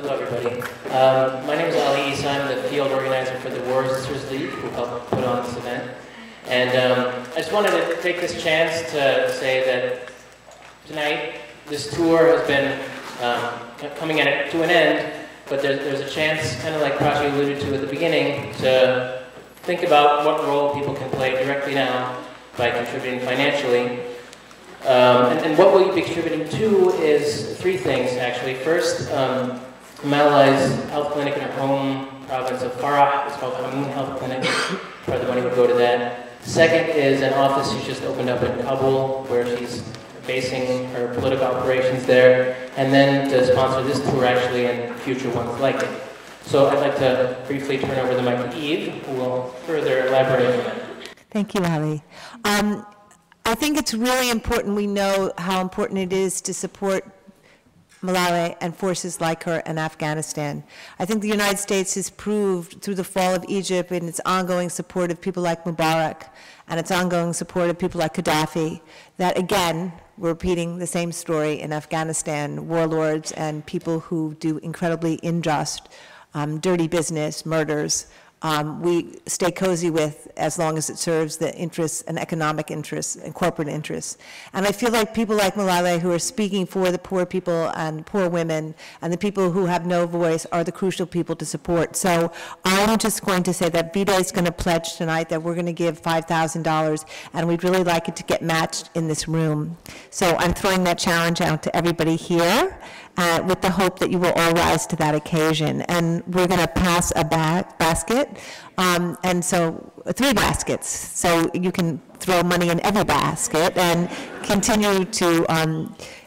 Hello, everybody. My name is Ali Issa. I'm the field organizer for the War Sisters League, who helped put on this event. And I just wanted to take this chance to say that tonight, this tour has been coming to an end, but there's a chance, kind of like Prachi alluded to at the beginning, to think about what role people can play directly now by contributing financially. And what we'll be contributing to is three things, actually. First, Malalai's health clinic in her home province of Farah. It's called Hamoon Health Clinic. Part of the money would go to that. Second is an office she's just opened up in Kabul, where she's basing her political operations there. And then to sponsor this tour, actually, and future ones like it. So I'd like to briefly turn over the mic to Eve, who will further elaborate on that. Thank you, Ali. I think it's really important we know how important it is to support Malalai and forces like her in Afghanistan. I think the United States has proved through the fall of Egypt and its ongoing support of people like Mubarak and its ongoing support of people like Gaddafi that, again, we're repeating the same story in Afghanistan, warlords and people who do incredibly unjust, dirty business, murders. We stay cozy with as long as it serves the interests and economic interests and corporate interests. And I feel like people like Malalai who are speaking for the poor people and poor women and the people who have no voice are the crucial people to support. So I'm just going to say that VIDA is going to pledge tonight that we're going to give $5,000 and we'd really like it to get matched in this room. So I'm throwing that challenge out to everybody here. With the hope that you will all rise to that occasion. And we're going to pass a basket, and so 3 baskets, so you can throw money in every basket and continue to,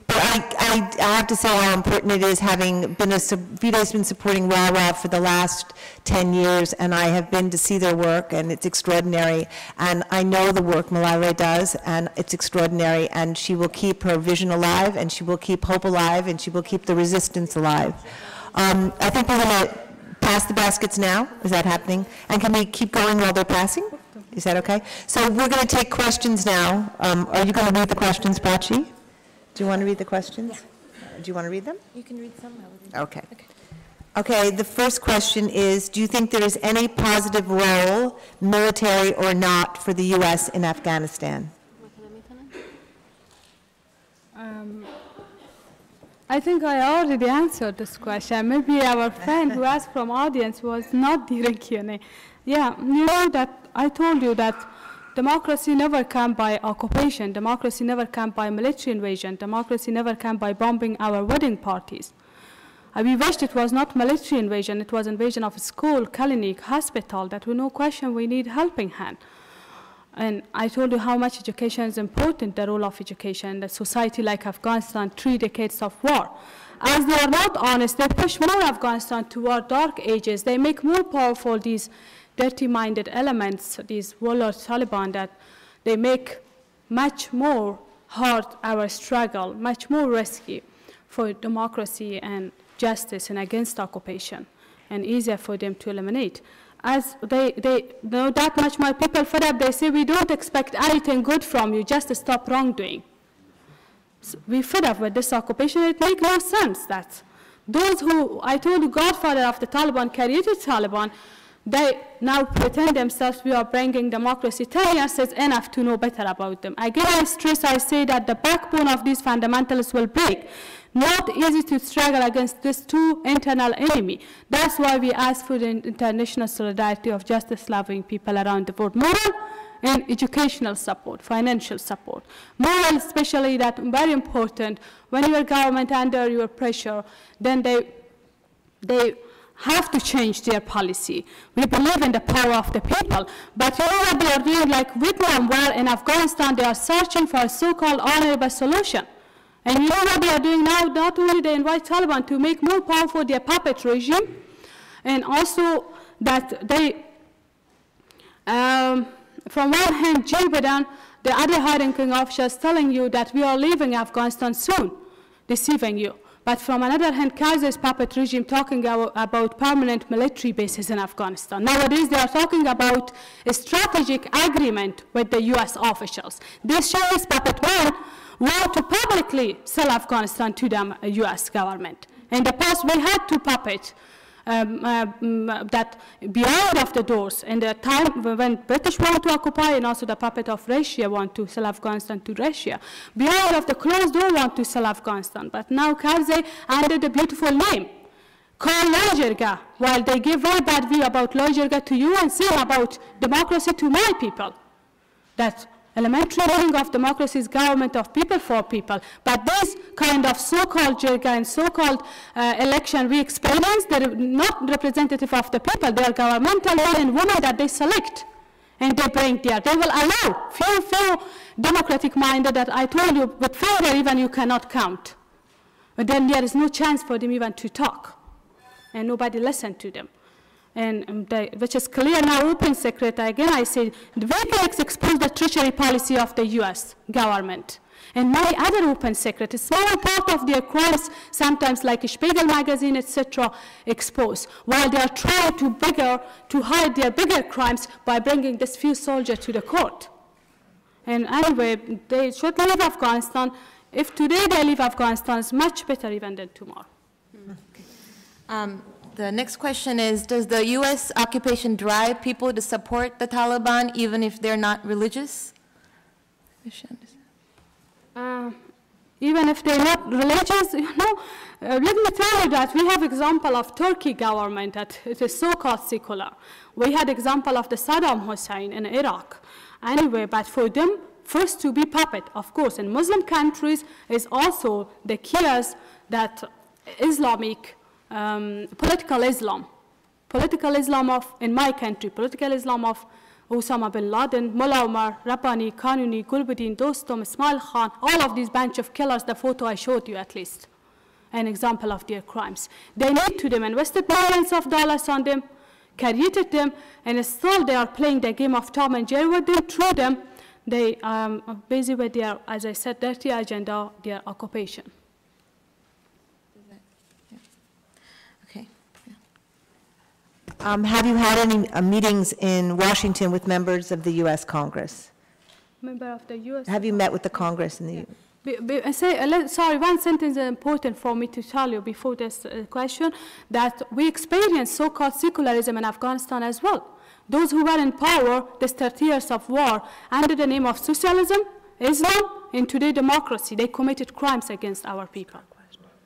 but I have to say how important it is, having been VIDA's been supporting RAW for the last 10 years, and I have been to see their work, and it's extraordinary. And I know the work Malalai does, and it's extraordinary, and she will keep her vision alive, and she will keep hope alive, and she will keep the resistance alive. I think we're going to pass the baskets now. Is that happening? And can we keep going while they're passing? Is that okay? So we're going to take questions now. Are you going to read the questions, Prachi? Do you want to read the questions? Yeah. Do you want to read them? You can read some. Okay. Okay, the first question is, do you think there is any positive role, military or not, for the U.S. in Afghanistan? I think I already answered this question. Maybe our friend who asked from audience was not during Q&A. Yeah, you know that I told you that democracy never comes by occupation. Democracy never comes by military invasion. Democracy never comes by bombing our wedding parties. We wished it was not military invasion. It was invasion of a school, clinic, hospital, that we no question we need helping hand. And I told you how much education is important, the role of education in a society like Afghanistan, 3 decades of war. As they are not honest, they push more Afghanistan toward dark ages. They make more powerful these dirty-minded elements, these warlord Taliban, that they make much more hard our struggle, much more risky for democracy and justice and against occupation, and easier for them to eliminate. As they know that much more people fed up, they say, we don't expect anything good from you, just stop wrongdoing. So we fed up with this occupation. It makes no sense that those who, I told you, godfather of the Taliban, created Taliban, they now pretend themselves we are bringing democracy. 10 years is enough to know better about them. Again, I stress, I say that the backbone of these fundamentalists will break. Not easy to struggle against this 2 internal enemy. That's why we ask for the international solidarity of justice-loving people around the world. Moral and educational support, financial support. Moral, especially, that very important. When your government under your pressure, then they have to change their policy. We believe in the power of the people, but you know what they are doing, like Vietnam war in Afghanistan, they are searching for a so-called honorable solution. And you know what they are doing now? Not only they invite Taliban to make more powerful their puppet regime, and also that they, from one hand, Joe Biden, the other high-ranking officials telling you that we are leaving Afghanistan soon, deceiving you. But from another hand, Karzai's puppet regime talking about permanent military bases in Afghanistan. Nowadays, they are talking about a strategic agreement with the US officials. This Chinese puppet man want to publicly sell Afghanistan to the US government. In the past, we had two puppets that behind of the doors. In the time when British want to occupy, and also the puppet of Russia want to sell Afghanistan to Russia. Behind of the closed door want to sell Afghanistan. But now Karzai under the beautiful name, called Lajirga, while they give very bad view about Lajirga to you and say about democracy to my people. That elementary meaning of democracy is government of people for people. But this kind of so-called jirga and so-called election we experience, they're not representative of the people. They are governmental men and women that they select and they bring there. They will allow few democratic-minded that I told you, but further even you cannot count. But then there is no chance for them even to talk, and nobody listen to them. And which is clear now, open secret. Again, I say, the WikiLeaks exposed the treachery policy of the US government. And many other open secret, a smaller part of their crimes, sometimes like Spiegel magazine, etc., exposed, while they are trying to hide their bigger crimes by bringing this few soldiers to the court. And anyway, they should leave Afghanistan. If today they leave Afghanistan, it's much better even than tomorrow. The next question is, does the U.S. occupation drive people to support the Taliban even if they're not religious? Even if they're not religious, let me tell you that we have example of Turkey government that it is so-called secular. We had example of the Saddam Hussein in Iraq. Anyway, but for them, first to be puppet, of course, in Muslim countries is also the chaos that Islamic political Islam of, in my country, political Islam of Osama bin Laden, Mullah Omar, Rabbani, Kanuni, Gulbuddin, Dostum, Ismail Khan, all of these bunch of killers, the photo I showed you at least, an example of their crimes. They need to them, invested millions of dollars on them, created them, and still they are playing the game of Tom and Jerry with them, through them. They are busy with their, as I said, dirty agenda, their occupation. Have you had any meetings in Washington with members of the U.S. Congress? Member of the U.S. Have you met with the Congress in the U.S.? Sorry, one sentence is important for me to tell you before this question, that we experience so-called secularism in Afghanistan as well. Those who were in power, this 30 years of war, under the name of socialism, Islam, and today democracy, they committed crimes against our people,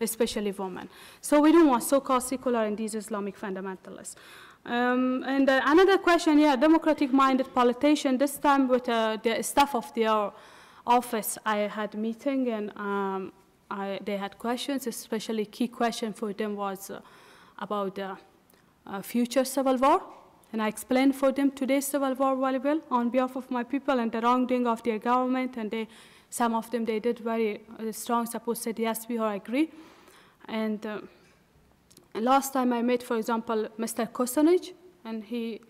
especially women. So we don't want so-called secular and these Islamic fundamentalists. And another question, democratic-minded politician, this time with the staff of their office, I had a meeting and they had questions, especially key question for them was about the future civil war. And I explained for them today's civil war very well on behalf of my people and the wrongdoing of their government, and some of them, they did very strong support, said yes, we all agree. And last time I met, for example, Mr. Kucinich, and he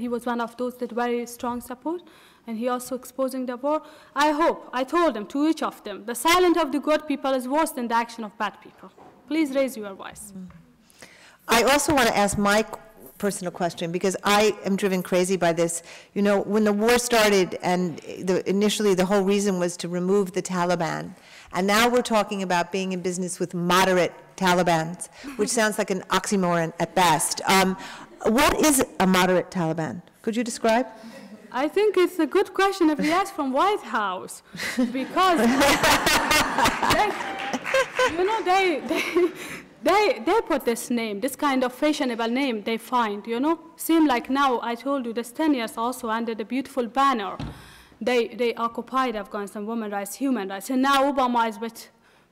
was one of those that very strong support, and he also exposing the war. I told them, to each of them, the silence of the good people is worse than the action of bad people. Please raise your voice. I also want to ask my personal question, because I am driven crazy by this. You know, when the war started, and initially the whole reason was to remove the Taliban, and now we're talking about being in business with moderate Talibans, which sounds like an oxymoron at best. What is a moderate Taliban? Could you describe? I think it's a good question if we ask from White House, because they put this name, this kind of fashionable name they find, seem like now, I told you, this 10 years also under the beautiful banner, they occupied Afghanistan, women's rights, human rights, and now Obama is with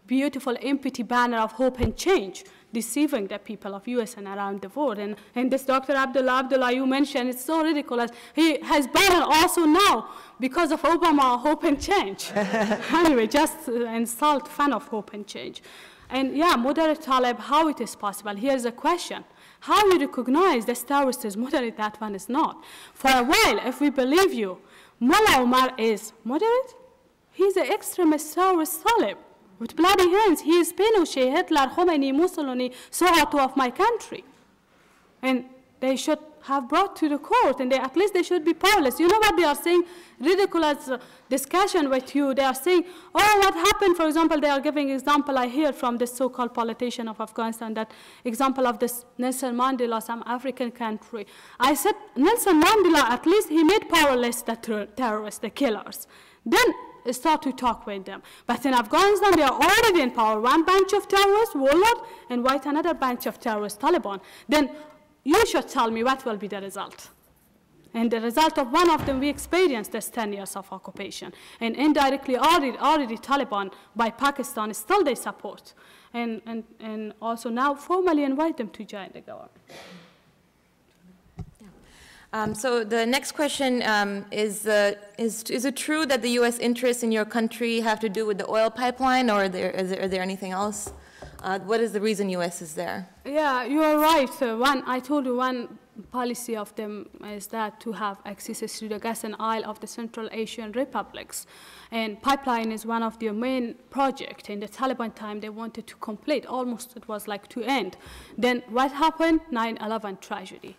beautiful empty banner of hope and change, deceiving the people of US and around the world. And this Dr. Abdullah you mentioned, it's so ridiculous. He has banner also now because of Obama, hope and change. Anyway, just insult, fan of hope and change. And moderate Talib, how it is possible? Here's a question. How you recognize this terrorist is moderate, that one is not? For a while, if we believe you, Mullah Omar is moderate. He's an extremist terrorist Talib with bloody hands. He is Pinochet, Hitler, Khomeini, Mussolini, Suharto of my country. And they should have brought to the court, and at least they should be powerless. You know what they are saying? Ridiculous discussion with you. They are saying, oh, what happened? For example, they are giving example I hear from this so-called politician of Afghanistan, that example of this Nelson Mandela, some African country. I said, Nelson Mandela, at least he made powerless the terrorists, the killers. Then start to talk with them. But in Afghanistan, they are already in power. One bunch of terrorists, warlord, and white another bunch of terrorists, Taliban. Then you should tell me what will be the result. And the result of one of them, we experienced this 10 years of occupation. And indirectly, already Taliban by Pakistan, still they support. And also now formally invite them to join the government. So the next question is it true that the U.S. interests in your country have to do with the oil pipeline, or is there anything else? What is the reason U.S. is there? Yeah, you are right. I told you one policy of them is that to have access to the gas and oil of the Central Asian republics. And pipeline is one of their main projects. In the Taliban time, they wanted to complete, almost it was like to end. Then what happened? 9/11 tragedy.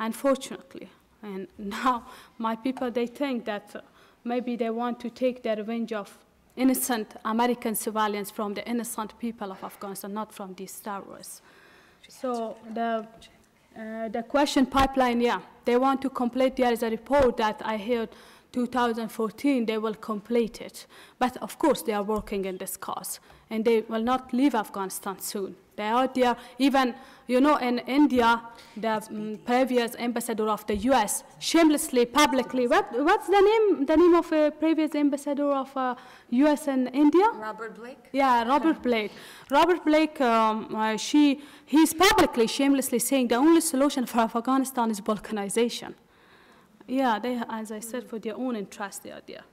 Unfortunately. And now my people, they think that maybe they want to take the revenge of innocent American civilians from the innocent people of Afghanistan, not from these terrorists. So the question pipeline, yeah, they want to complete. There is a report that I heard 2014, they will complete it. But of course, they are working in this cause, and they will not leave Afghanistan soon. They are there. Even, you know, in India, the previous ambassador of the U.S. shamelessly, publicly, what's the name of a previous ambassador of U.S. in India? Robert Blake? Yeah, Robert Blake. Robert Blake, he's publicly, shamelessly saying the only solution for Afghanistan is balkanization. Yeah, they, as I said, for their own interest, they are there.